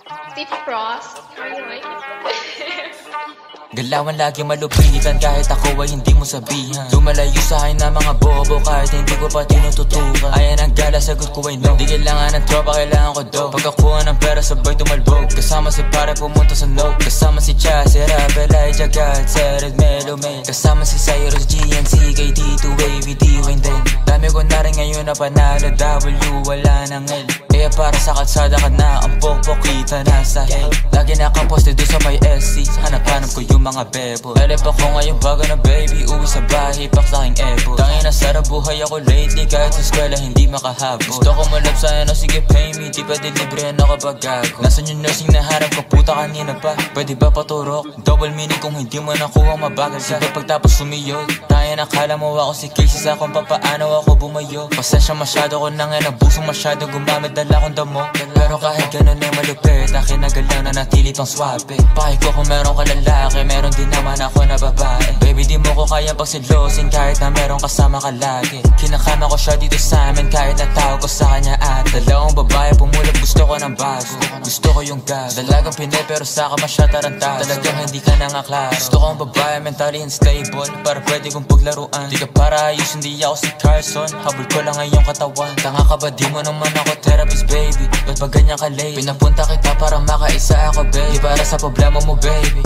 Steve Frost, how you like it? Galawan lagi malupitan kahit ako ay hindi mo sabihan. Lumalayo sa akin na mga bobo kahit hindi ko pa tinututukan. Ayan ang gala, sagot ko ay no. Di kailangan ng tropa, kailangan ko do. Pagkakuha ng pera sabay tumalbog. Kasama si pare pumunta sa no. Kasama si Chas, Rap, Elijah, God, Sered, Melo, May. Kasama si Cyrus, GNC, KD2, Wavy, D-Wayne din. Dami ko na rin ngayon na panalo, W, wala nang L. Kaya para sa kalsada ka na, ang pokpok kita nasa hell. Lagi nakaposte doon sa may SC, hanap-hanap ko yung mga bebo. Elep ako ngayon bago na baby, uwi sa bahay, pak sa aking ebo. Tangin na sarap buhay ako lately, kahit sa eskwela hindi makahabol. Gusto ko malap sa ano, sige pay me, di pwede librehan ako pag gago. Nasaan yung nursing na harap ko, puta kanina pa, pwede ba paturok? Double meaning kung hindi mo nakuha mabagal ka. Sige pagtapos sumiyod, tayo nakala mo ako si Casey sa kung papaano ako bumayo. Pasensya masyado ko nang inabusong masyado gumamit, dala kong damo. Pero kahit ganun ay malupit, akin na galaw na natili pang swabe. Pahay ko kung meron ka lalaki, meron din naman ako na babae. Baby di mo ko kaya pagsilosin kahit na meron kasama ka lagi. Kinakama ko siya dito sa amin kahit natawag ko sa kanya at dalawang babae pumulog, gusto ko ng bago. Gusto ko yung gas, dalagang pinay pero saka masya tarantado. Talagang hindi ka na nga klaro. Gusto ko ang babae mentally unstable para pwede kong paglaruan. Di ka para ayos, hindi ako si Carson, habol ko lang ang iyong katawan. Tanga ka ba, di mo naman ako therapist baby. Ba't ba ganyan ka late? Pinapunta kita para makaisa ako baby, para sa problema mo baby.